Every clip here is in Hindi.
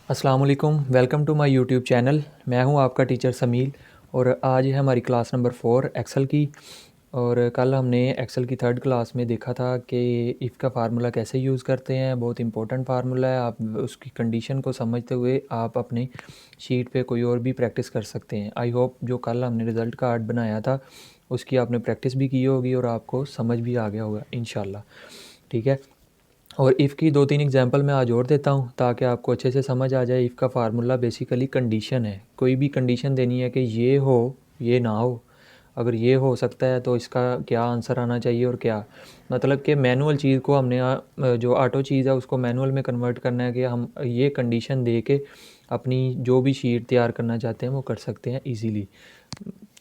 अस्सलाम वालेकुम, welcome to my YouTube channel. मैं हूं आपका टीचर समील और आज है हमारी क्लास नंबर 4 एक्सेल की। और कल हमने एक्सेल की थर्ड क्लास में देखा था कि इफ़ का फार्मूला कैसे यूज़ करते हैं। बहुत इंपॉर्टेंट फार्मूला है, आप उसकी कंडीशन को समझते हुए आप अपने शीट पे कोई और भी प्रैक्टिस कर सकते हैं। आई होप जो कल हमने रिज़ल्ट कार्ड बनाया था उसकी आपने प्रैक्टिस भी की होगी और आपको समझ भी आ गया होगा इंशाल्लाह। ठीक है, और इफ़ की 2-3 एग्जांपल मैं आज और देता हूँ ताकि आपको अच्छे से समझ आ जाए। इफ़ का फार्मूला बेसिकली कंडीशन है, कोई भी कंडीशन देनी है कि ये हो ये ना हो। अगर ये हो सकता है तो इसका क्या आंसर आना चाहिए और क्या, मतलब कि मैनुअल चीज़ को हमने जो ऑटो चीज़ है उसको मैनुअल में कन्वर्ट करना है कि हम ये कंडीशन दे के अपनी जो भी शीट तैयार करना चाहते हैं वो कर सकते हैं ईजीली।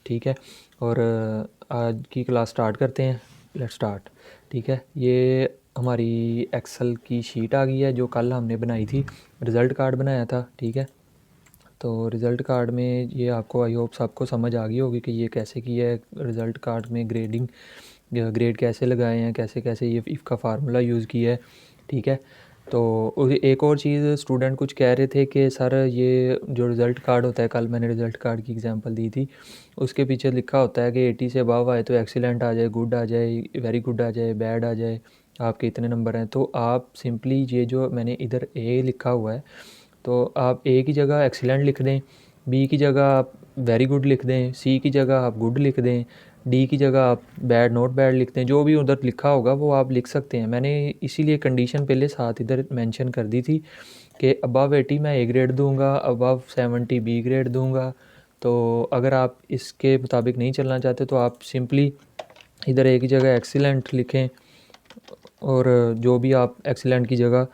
ठीक है, और आज की क्लास स्टार्ट करते हैं। Let's start. ठीक है, ये हमारी एक्सेल की शीट आ गई है जो कल हमने बनाई थी, रिज़ल्ट कार्ड बनाया था। ठीक है, तो रिज़ल्ट कार्ड में ये आपको आई होप सबको समझ आ गई होगी कि ये कैसे किया है। रिज़ल्ट कार्ड में ग्रेडिंग ग्रेड कैसे लगाए हैं, कैसे कैसे ये इफ़ का फार्मूला यूज़ किया है। ठीक है, तो एक और चीज़ स्टूडेंट कुछ कह रहे थे कि सर ये जो रिज़ल्ट कार्ड होता है, कल मैंने रिज़ल्ट कार्ड की एग्जांपल दी थी, उसके पीछे लिखा होता है कि 80 से अबव आए तो एक्सीलेंट आ जाए, गुड आ जाए, वेरी गुड आ जाए, बैड आ जाए, आपके इतने नंबर हैं। तो आप सिंपली ये जो मैंने इधर ए लिखा हुआ है तो आप ए की जगह एक्सीलेंट लिख दें, बी की जगह आप वेरी गुड लिख दें, सी की जगह आप गुड लिख दें, डी की जगह आप बैड नॉट बैड लिख दें। जो भी उधर लिखा होगा वो आप लिख सकते हैं। मैंने इसीलिए कंडीशन पहले साथ इधर मेंशन कर दी थी कि अबव 80 मैं ए ग्रेड दूंगा, अबव 70 बी ग्रेड दूंगा। तो अगर आप इसके मुताबिक नहीं चलना चाहते तो आप सिंपली इधर ए की जगह एक्सीलेंट लिखें और जो भी आप एक्सीलेंट की जगह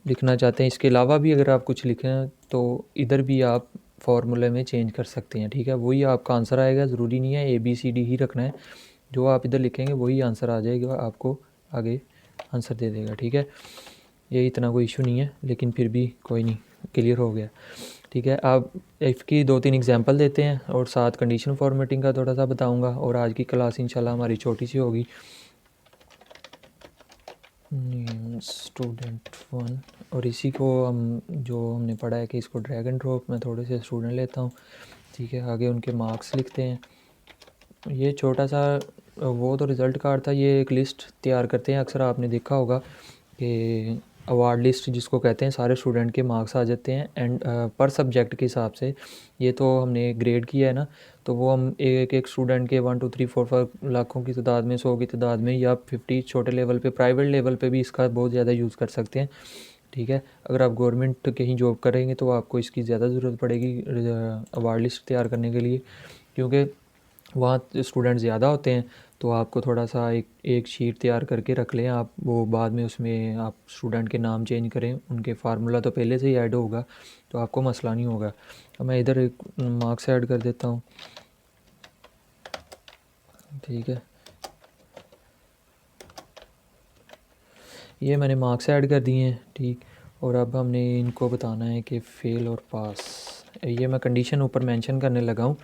लिखना चाहते हैं इसके अलावा भी अगर आप कुछ लिखें तो इधर भी आप फार्मूले में चेंज कर सकते हैं। ठीक है, वही आपका आंसर आएगा, ज़रूरी नहीं है ABCD ही रखना है। जो आप इधर लिखेंगे वही आंसर आ जाएगा, आपको आगे आंसर दे देगा। ठीक है, ये इतना कोई इशू नहीं है, लेकिन फिर भी कोई नहीं, क्लियर हो गया। ठीक है, आप इफ़ की 2-3 एग्जांपल देते हैं और साथ कंडीशन फॉर्मेटिंग का थोड़ा सा बताऊंगा। और आज की क्लास इंशाल्लाह हमारी छोटी सी होगी। स्टूडेंट 1, और इसी को हम जो हमने पढ़ा है कि इसको ड्रैग एंड ड्रॉप में थोड़े से स्टूडेंट लेता हूँ। ठीक है, आगे उनके मार्क्स लिखते हैं। ये छोटा सा वो तो रिज़ल्ट कार्ड था, ये एक लिस्ट तैयार करते हैं। अक्सर आपने देखा होगा कि अवार्ड लिस्ट जिसको कहते हैं, सारे स्टूडेंट के मार्क्स आ जाते हैं एंड पर सब्जेक्ट के हिसाब से। ये तो हमने ग्रेड किया है ना, तो वो हम एक एक स्टूडेंट के 1 2 3 4 5 लाखों की तादाद में, 100 की तादाद में, या 50 छोटे लेवल पे, प्राइवेट लेवल पे भी इसका बहुत ज़्यादा यूज़ कर सकते हैं। ठीक है, अगर आप गवर्नमेंट कहीं जॉब करेंगे तो आपको इसकी ज़्यादा ज़रूरत पड़ेगी अवार्ड लिस्ट तैयार करने के लिए, क्योंकि वहाँ स्टूडेंट ज़्यादा होते हैं। तो आपको थोड़ा सा एक एक शीट तैयार करके रख लें आप, वो बाद में उसमें आप स्टूडेंट के नाम चेंज करें, उनके फार्मूला तो पहले से ही ऐड होगा, तो आपको मसला नहीं होगा। अब मैं इधर एक मार्क्स ऐड कर देता हूँ। ठीक है, ये मैंने मार्क्स ऐड कर दिए हैं। ठीक, और अब हमने इनको बताना है कि फ़ेल और पास। ये मैं कंडीशन ऊपर मेंशन करने लगा हूँ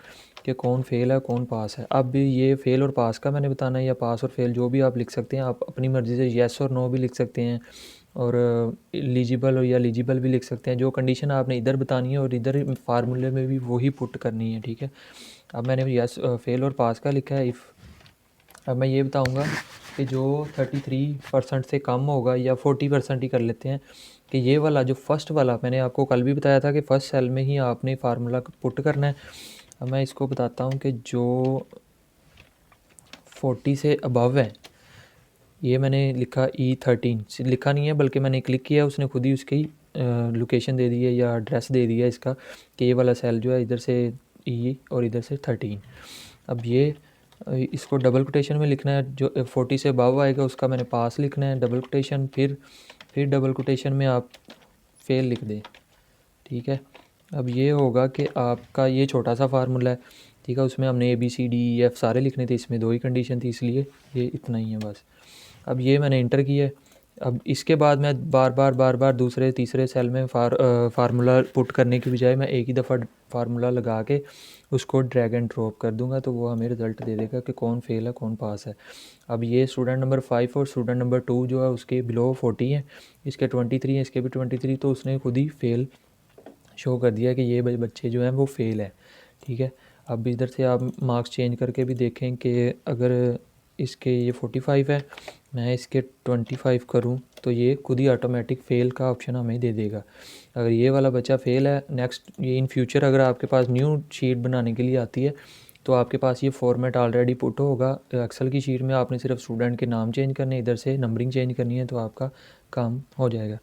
कि कौन फ़ेल है कौन पास है। अब ये फ़ेल और पास का मैंने बताना है, या पास और फेल जो भी आप लिख सकते हैं। आप अपनी मर्ज़ी से येस और नो भी लिख सकते हैं, और एलिजिबल और या एलिजिबल भी लिख सकते हैं। जो कंडीशन आपने इधर बतानी है और इधर फार्मूले में भी वही पुट करनी है। ठीक है, अब मैंने येस फेल और पास का लिखा है। इफ़ अब मैं ये बताऊंगा कि जो 33% से कम होगा, या 40% ही कर लेते हैं, कि ये वाला जो फर्स्ट वाला मैंने आपको कल भी बताया था कि फ़र्स्ट सेल में ही आपने फार्मूला पुट करना है। अब मैं इसको बताता हूँ कि जो 40 से अबव है, ये मैंने लिखा E13 लिखा नहीं है, बल्कि मैंने क्लिक किया, उसने खुद ही उसकी लोकेशन दे दी है या एड्रेस दे दिया इसका, कि ये वाला सेल जो है इधर से E और इधर से 13। अब ये इसको डबल कोटेशन में लिखना है। जो 40 से अबव आएगा उसका मैंने पास लिखना है, डबल कोटेशन, फिर डबल कोटेशन में आप फेल लिख दें। ठीक है, अब ये होगा कि आपका ये छोटा सा फार्मूला है। ठीक है, उसमें हमने ABCDEF सारे लिखने थे, इसमें 2 ही कंडीशन थी, इसलिए ये इतना ही है बस। अब ये मैंने इंटर किया है। अब इसके बाद मैं बार बार दूसरे तीसरे सेल में फार्मूला पुट करने की बजाय मैं एक ही दफ़ा फार्मूला लगा के उसको ड्रैग एंड ड्रॉप कर दूंगा, तो वो हमें रिज़ल्ट दे देगा कि कौन फेल है कौन पास है। अब ये स्टूडेंट नंबर 5 और स्टूडेंट नंबर 2 जो है उसके बिलो 40 हैं, इसके 23 हैं, इसके भी 23, तो उसने खुद ही फेल शो कर दिया कि ये बच्चे जो हैं वो फ़ेल है, ठीक है। अब इधर से आप मार्क्स चेंज करके भी देखें कि अगर इसके ये 45 है, मैं इसके 25 करूं तो ये खुद ही ऑटोमेटिक फ़ेल का ऑप्शन हमें दे देगा। अगर ये वाला बच्चा फ़ेल है, नेक्स्ट ये इन फ्यूचर अगर आपके पास न्यू शीट बनाने के लिए आती है तो आपके पास ये फॉर्मेट ऑलरेडी पुट होगा एक्सेल की शीट में। आपने सिर्फ स्टूडेंट के नाम चेंज करने, इधर से नंबरिंग चेंज करनी है तो आपका काम हो जाएगा।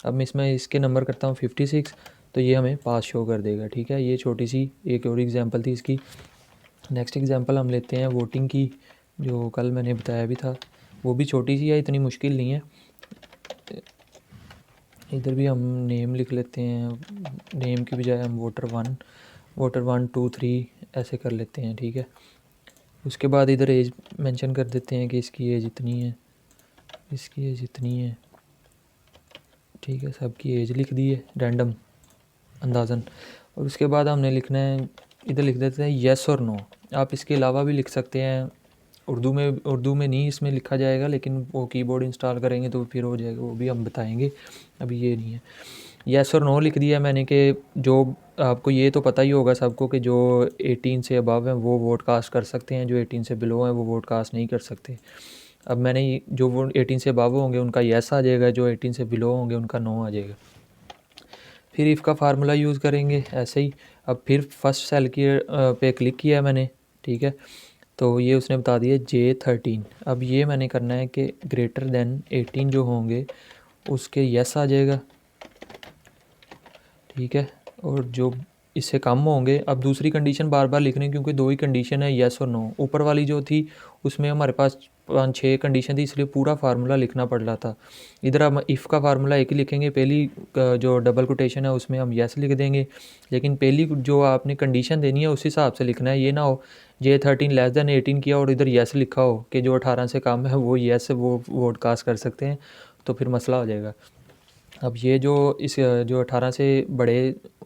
अब मैं इसमें इसके नंबर करता हूँ 56, तो ये हमें पास शो कर देगा, ठीक है। ये छोटी सी एक और एग्जांपल थी इसकी। नेक्स्ट एग्जांपल हम लेते हैं वोटिंग की, जो कल मैंने बताया भी था। वो भी छोटी सी है, इतनी मुश्किल नहीं है। इधर भी हम नेम लिख लेते हैं, नेम की बजाय हम वोटर 1 2 3 ऐसे कर लेते हैं, ठीक है। उसके बाद इधर एज मेंशन कर देते हैं कि इसकी एज इतनी है, इसकी एज इतनी है, ठीक है। सबकी एज लिख दी है रैंडम अंदाज़न। और उसके बाद हमने लिखना है, इधर लिख देते हैं येस और नो। आप इसके अलावा भी लिख सकते हैं, उर्दू में नहीं इसमें लिखा जाएगा, लेकिन वो कीबोर्ड इंस्टॉल करेंगे तो फिर हो जाएगा, वो भी हम बताएंगे, अभी ये नहीं है। येस और नो लिख दिया मैंने कि जो आपको ये तो पता ही होगा सबको कि जो 18 से अबव हैं वो वोट कास्ट कर सकते हैं, जो 18 से बिलो हैं वो वोट कास्ट नहीं कर सकते। अब मैंने जो वो 18 से अबव होंगे उनका येस आ जाएगा, जो 18 से बिलो होंगे उनका नो आ जाएगा। फिर इफ़ का फार्मूला यूज़ करेंगे ऐसे ही। अब फिर फर्स्ट सेल की पे क्लिक किया मैंने, ठीक है। तो ये उसने बता दिया J13। अब ये मैंने करना है कि ग्रेटर देन 18 जो होंगे उसके येस आ जाएगा, ठीक है। और जो इससे कम होंगे, अब दूसरी कंडीशन बार बार लिखने क्योंकि दो ही कंडीशन है, येस और नो। ऊपर वाली जो थी उसमें हमारे पास 5-6 कंडीशन थी, इसलिए पूरा फार्मूला लिखना पड़ रहा था। इधर हम इफ़ का फार्मूला एक ही लिखेंगे, पहली जो डबल कोटेशन है उसमें हम येस लिख देंगे, लेकिन पहली जो आपने कंडीशन देनी है उस हिसाब से लिखना है। ये ना हो J13 लेस दैन 18 किया और इधर येस लिखा हो कि जो 18 से कम है वो येस वो वोट कास्ट कर सकते हैं, तो फिर मसला हो जाएगा। अब ये जो इस जो 18 से बड़े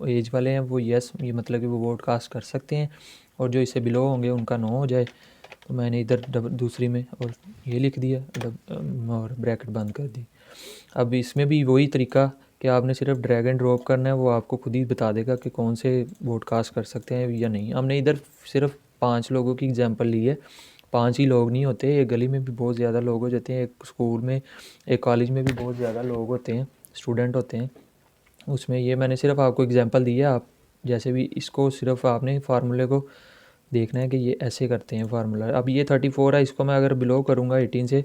एज वाले हैं वो येस, ये मतलब कि वो वोट कास्ट कर सकते हैं, और जो इससे बिलो होंगे उनका नो हो जाए। तो मैंने इधर दूसरी में और ये लिख दिया और ब्रैकेट बंद कर दी। अब इसमें भी वही तरीका कि आपने सिर्फ ड्रैग एंड ड्रॉप करना है, वो आपको खुद ही बता देगा कि कौन से वोट कास्ट कर सकते हैं या नहीं। हमने इधर सिर्फ 5 लोगों की एग्जांपल ली है, 5 ही लोग नहीं होते, एक गली में भी बहुत ज़्यादा लोग हो जाते हैं, एक स्कूल में, एक कॉलेज में भी बहुत ज़्यादा लोग होते हैं, स्टूडेंट होते हैं। उसमें ये मैंने सिर्फ आपको एग्जांपल दिया, आप जैसे भी इसको सिर्फ आपने फार्मूले को देखना है कि ये ऐसे करते हैं फार्मूला। अब ये 34 है, इसको मैं अगर बिलो करूँगा 18 से,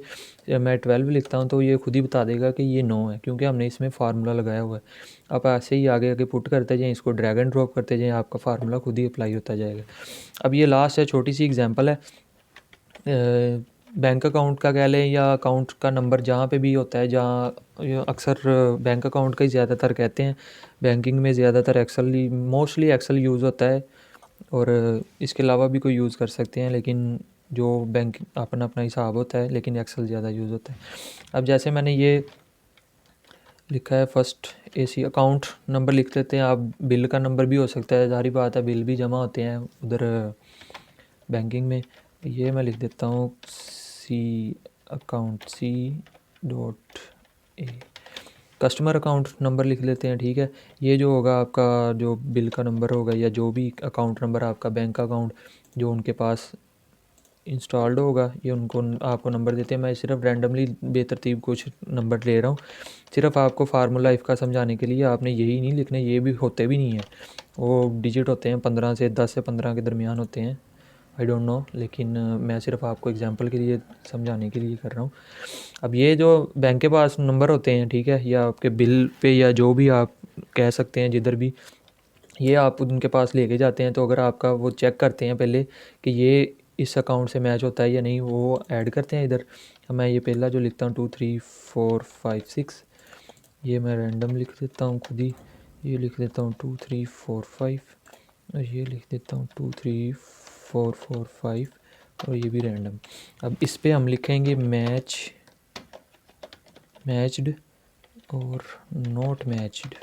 मैं 12 लिखता हूँ तो ये खुद ही बता देगा कि ये 9 है, क्योंकि हमने इसमें फार्मूला लगाया हुआ है। आप ऐसे ही आगे आगे पुट करते जाएँ, इसको ड्रैग एंड ड्रॉप करते जाएँ, आपका फार्मूला खुद ही अप्लाई होता जाएगा। अब ये लास्ट है, छोटी सी एग्जांपल है। बैंक अकाउंट का कह लें या अकाउंट का नंबर जहाँ पे भी होता है, जहाँ अक्सर बैंक अकाउंट का ही ज़्यादातर कहते हैं, बैंकिंग में ज़्यादातर एक्सेल, मोस्टली एक्सेल यूज़ होता है, और इसके अलावा भी कोई यूज़ कर सकते हैं, लेकिन जो बैंक अपना अपना हिसाब होता है, लेकिन एक्सेल ज़्यादा यूज़ होता है। अब जैसे मैंने ये लिखा है फर्स्ट AC अकाउंट नंबर लिख देते हैं, आप बिल का नंबर भी हो सकता है, जारी बात है, बिल भी जमा होते हैं उधर बैंकिंग में। ये मैं लिख देता हूँ C कस्टमर अकाउंट नंबर लिख लेते हैं, ठीक है। ये जो होगा आपका जो बिल का नंबर होगा या जो भी अकाउंट नंबर आपका बैंक अकाउंट जो उनके पास इंस्टॉल्ड होगा, ये उनको आपको नंबर देते हैं। मैं सिर्फ रैंडमली बेतरतीब कुछ नंबर ले रहा हूँ, सिर्फ आपको फार्मूला इफ़ का समझाने के लिए। आपने यही नहीं लिखने, ये भी होते भी नहीं है, वो डिजिट होते हैं 15 से 10 से 15 के दरमियान होते हैं, आई डोंट नो, लेकिन मैं सिर्फ आपको एग्जांपल के लिए समझाने के लिए कर रहा हूँ। अब ये जो बैंक के पास नंबर होते हैं, ठीक है, या आपके बिल पे या जो भी आप कह सकते हैं जिधर भी, ये आप उनके पास लेके जाते हैं, तो अगर आपका वो चेक करते हैं पहले कि ये इस अकाउंट से मैच होता है या नहीं, वो ऐड करते हैं इधर। मैं ये पहला जो लिखता हूँ 2 3 4 5 6, ये मैं रैंडम लिख देता हूँ खुद ही, ये लिख देता हूँ 2 3 4 5, और ये लिख देता हूँ 2 3 4 4 5, और ये भी रैंडम। अब इस पे हम लिखेंगे मैच्ड और नॉट मैच्ड,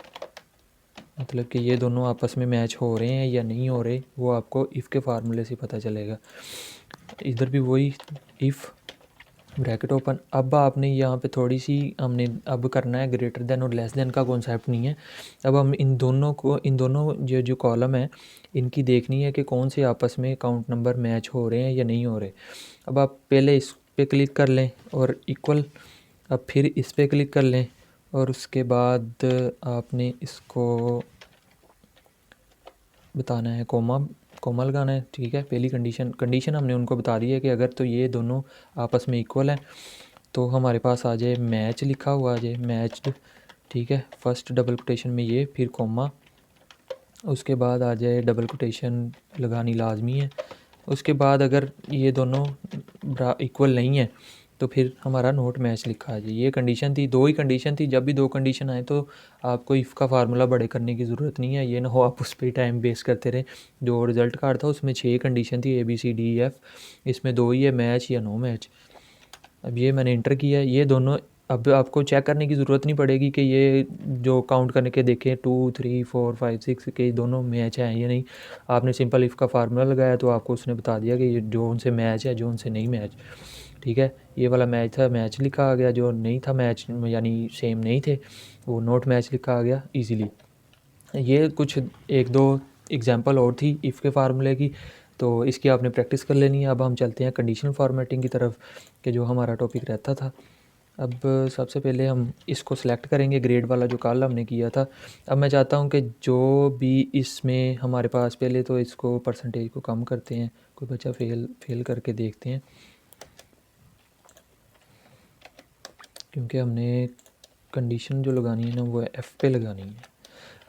मतलब कि ये दोनों आपस में मैच हो रहे हैं या नहीं हो रहे, वो आपको इफ़ के फार्मूले से पता चलेगा। इधर भी वही इफ़ ब्रैकेट ओपन। अब आपने यहाँ पे थोड़ी सी हमने अब करना है ग्रेटर देन और लेस देन का कॉन्सेप्ट नहीं है। अब हम इन दोनों जो कॉलम है इनकी देखनी है कि कौन से आपस में काउंट नंबर मैच हो रहे हैं या नहीं हो रहे। अब आप पहले इस पे क्लिक कर लें और इक्वल, अब फिर इस पे क्लिक कर लें और उसके बाद आपने इसको बताना है कोमा लगाना है। ठीक है, पहली कंडीशन हमने उनको बता दी है कि अगर तो ये दोनों आपस में इक्वल हैं तो हमारे पास आ जाए मैच लिखा हुआ आ जाए मैच्ड। ठीक है, फर्स्ट डबल कोटेशन में ये, फिर कोमा, उसके बाद आ जाए डबल कोटेशन लगानी लाजमी है। उसके बाद अगर ये दोनों इक्वल नहीं है तो फिर हमारा नोट मैच लिखा आ जाए। ये कंडीशन थी, दो ही कंडीशन थी। जब भी दो कंडीशन आए तो आपको इफ़ का फार्मूला बड़े करने की ज़रूरत नहीं है, ये ना हो आप उस पर टाइम वेस्ट करते रहे। जो रिज़ल्ट कार्ड था उसमें 6 कंडीशन थी ABCDEF, इसमें दो ही है, मैच या नो मैच। अब ये मैंने इंटर किया है, ये दोनों। अब आपको चेक करने की ज़रूरत नहीं पड़ेगी कि ये जो काउंट करने के देखें 2 3 4 5 6 के दोनों मैच हैं या नहीं। आपने सिंपल इफ़ का फार्मूला लगाया तो आपको उसने बता दिया कि ये जो उनसे मैच है, जो उनसे नहीं मैच। ठीक है, ये वाला मैच था, मैच लिखा आ गया। जो नहीं था मैच यानी सेम नहीं थे, वो नोट मैच लिखा आ गया ईज़िली। ये कुछ एक दो एग्जांपल और थी इफ़ के फार्मूले की, तो इसकी आपने प्रैक्टिस कर लेनी है। अब हम चलते हैं कंडीशनल फॉर्मेटिंग की तरफ, कि जो हमारा टॉपिक रहता था। अब सबसे पहले हम इसको सिलेक्ट करेंगे, ग्रेड वाला जो कल हमने किया था। अब मैं चाहता हूँ कि जो भी इसमें हमारे पास, पहले तो इसको परसेंटेज को कम करते हैं, कोई बच्चा फेल करके देखते हैं, क्योंकि हमने कंडीशन जो लगानी है ना वो F पे लगानी है।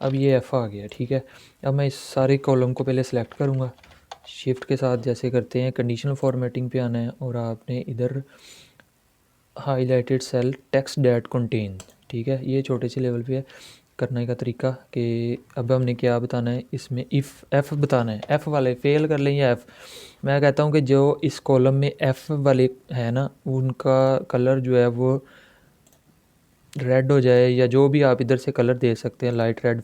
अब ये F आ गया। ठीक है, अब मैं इस सारे कॉलम को पहले सेलेक्ट करूँगा, शिफ्ट के साथ जैसे करते हैं। कंडीशनल फॉर्मेटिंग पे आना है और आपने इधर highlighted cell text that contain. ठीक है, ये छोटे से लेवल पे है करने का तरीका कि अब हमने क्या बताना है इसमें, इफ़ F बताना है। F वाले फेल कर लें या F, मैं कहता हूँ कि जो इस कॉलम में F वाले है ना उनका कलर जो है वो रेड हो जाए, या जो भी आप इधर से कलर दे सकते हैं, लाइट रेड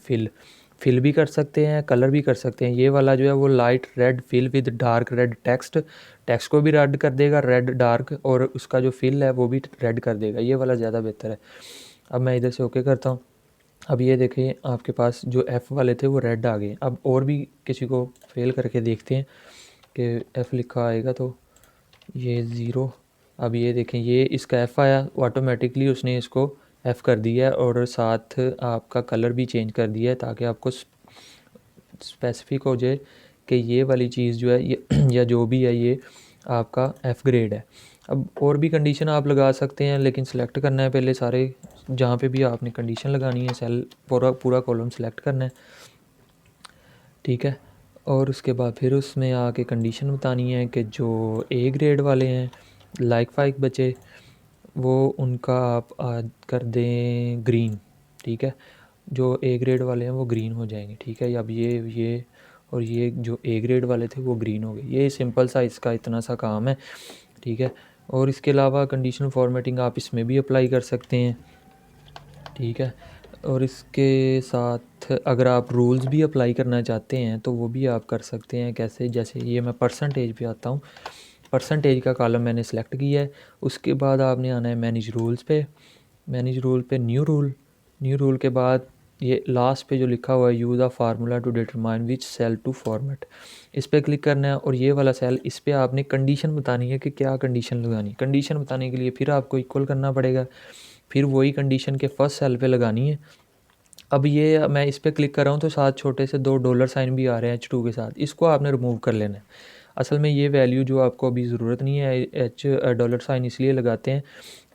फिल भी कर सकते हैं, कलर भी कर सकते हैं। ये वाला जो है वो light red fill with dark red text को भी रेड कर देगा, रेड डार्क, और उसका जो फिल है वो भी रेड कर देगा। ये वाला ज़्यादा बेहतर है। अब मैं इधर से ओके करता हूँ। अब ये देखिए आपके पास जो F वाले थे वो रेड आ गए। अब और भी किसी को फेल करके देखते हैं कि F लिखा आएगा, तो ये 0। अब ये देखें, ये इसका F आया, ऑटोमेटिकली उसने इसको F कर दिया है और साथ आपका कलर भी चेंज कर दिया है, ताकि आपको स्पेसिफिक हो जाए कि ये वाली चीज़ जो है ये या जो भी है ये आपका F ग्रेड है। अब और भी कंडीशन आप लगा सकते हैं, लेकिन सिलेक्ट करना है पहले सारे, जहाँ पे भी आपने कंडीशन लगानी है सेल पूरा कॉलम सेलेक्ट करना है। ठीक है, और उसके बाद फिर उसमें आके कंडीशन बतानी है कि जो A ग्रेड वाले हैं लाइक 5 बचे, वो उनका आप कर दें ग्रीन। ठीक है, जो A ग्रेड वाले हैं वो ग्रीन हो जाएंगे। ठीक है, अब ये और ये जो A ग्रेड वाले थे वो ग्रीन हो गए। ये सिंपल सा इसका इतना सा काम है। ठीक है, और इसके अलावा कंडीशनल फॉर्मेटिंग आप इसमें भी अप्लाई कर सकते हैं। ठीक है, और इसके साथ अगर आप रूल्स भी अप्लाई करना चाहते हैं तो वो भी आप कर सकते हैं। कैसे, जैसे ये मैं परसेंटेज पे आता हूँ, परसेंटेज का कॉलम मैंने सेलेक्ट किया है। उसके बाद आपने आना है मैनेज रूल्स पे, मैनेज रूल पे न्यू रूल के बाद ये लास्ट पे जो लिखा हुआ है use a formula to determine which cell to format, इस पर क्लिक करना है। और ये वाला सेल, इस पर आपने कंडीशन बतानी है कि क्या कंडीशन लगानी। कंडीशन बताने के लिए फिर आपको इक्वल करना पड़ेगा, फिर वही कंडीशन के फर्स्ट सेल पे लगानी है। अब ये मैं इस पर क्लिक कर रहा हूँ तो साथ छोटे से 2 डॉलर साइन भी आ रहे हैं H2 के साथ, इसको आपने रिमूव कर लेना है। असल में ये वैल्यू जो आपको अभी ज़रूरत नहीं है, डॉलर साइन इसलिए लगाते हैं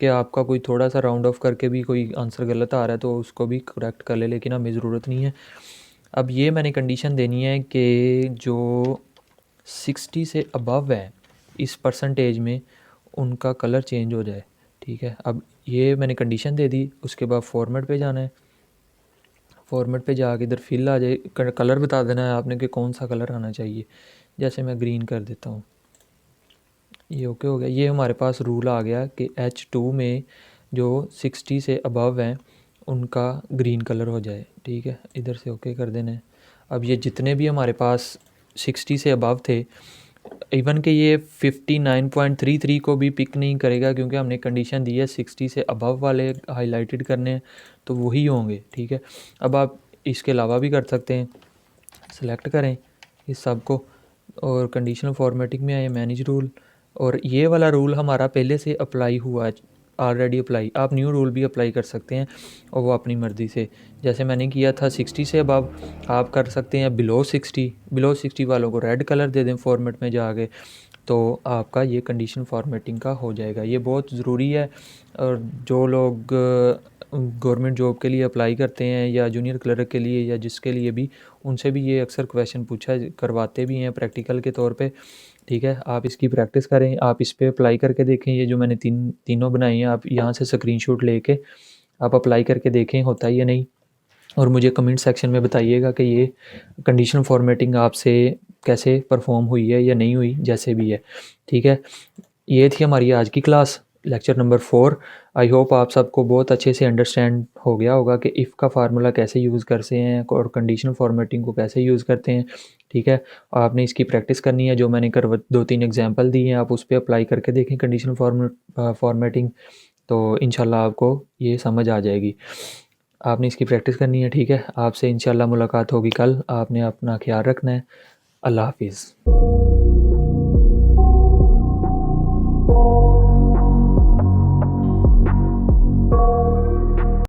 कि आपका कोई थोड़ा सा राउंड ऑफ करके भी कोई आंसर गलत आ रहा है तो उसको भी करेक्ट कर ले, लेकिन हमें ज़रूरत नहीं है। अब ये मैंने कंडीशन देनी है कि जो 60 से अबव है इस परसेंटेज में उनका कलर चेंज हो जाए। ठीक है, अब ये मैंने कंडीशन दे दी। उसके बाद फॉर्मेट पे जाना है, फॉर्मेट पे जाके इधर फिल आ जाए, कलर बता देना है आपने कि कौन सा कलर आना चाहिए। जैसे मैं ग्रीन कर देता हूँ, ये ओके हो गया। ये हमारे पास रूल आ गया कि H2 में जो 60 से अबव हैं उनका ग्रीन कलर हो जाए। ठीक है, इधर से ओके कर देना है। अब ये जितने भी हमारे पास 60 से अबव थे इवन कि ये 59.33 को भी पिक नहीं करेगा, क्योंकि हमने कंडीशन दी है 60 से अबव वाले हाईलाइटेड करने हैं, तो वही होंगे। ठीक है, अब आप इसके अलावा भी कर सकते हैं। सेलेक्ट करें इस सब को और कंडीशनल फॉर्मेटिंग में आए, मैनेज रूल, और ये वाला रूल हमारा पहले से अप्लाई हुआ है, ऑलरेडी अप्लाई। आप न्यू रूल भी अप्लाई कर सकते हैं और वो अपनी मर्ज़ी से, जैसे मैंने किया था 60 से अबव, आप कर सकते हैं बिलो 60। बिलो 60 वालों को रेड कलर दे दें फॉर्मेट में जाके, तो आपका ये कंडीशन फॉर्मेटिंग का हो जाएगा। ये बहुत ज़रूरी है, और जो लोग गवर्नमेंट जॉब के लिए अप्लाई करते हैं या जूनियर क्लर्क के लिए या जिसके लिए भी, उनसे भी ये अक्सर क्वेश्चन पूछा करवाते भी हैं प्रैक्टिकल के तौर पे। ठीक है, आप इसकी प्रैक्टिस करें, आप इस पे अप्लाई करके देखें। ये जो मैंने तीनों बनाई हैं, आप यहाँ से स्क्रीनशॉट लेके आप अप्लाई करके देखें होता है या नहीं, और मुझे कमेंट सेक्शन में बताइएगा कि ये कंडीशनल फॉर्मेटिंग आपसे कैसे परफॉर्म हुई है या नहीं हुई, जैसे भी है। ठीक है, ये थी हमारी आज की class, lecture number 4। I hope आप सबको बहुत अच्छे से अंडरस्टैंड हो गया होगा कि इफ़ का फार्मूला कैसे यूज़ करते हैं और कंडीशनल फॉर्मेटिंग को कैसे यूज़ करते हैं। ठीक है, आपने इसकी प्रैक्टिस करनी है, जो मैंने 2-3 एग्जांपल दिए हैं, आप उस पर अप्लाई करके देखें कंडीशनल फॉर्मेटिंग, तो इंशाल्लाह आपको ये समझ आ जाएगी। आपने इसकी प्रैक्टिस करनी है। ठीक है, आपसे इंशाल्लाह मुलाकात होगी कल। आपने अपना ख्याल रखना है। अल्लाह हाफिज़।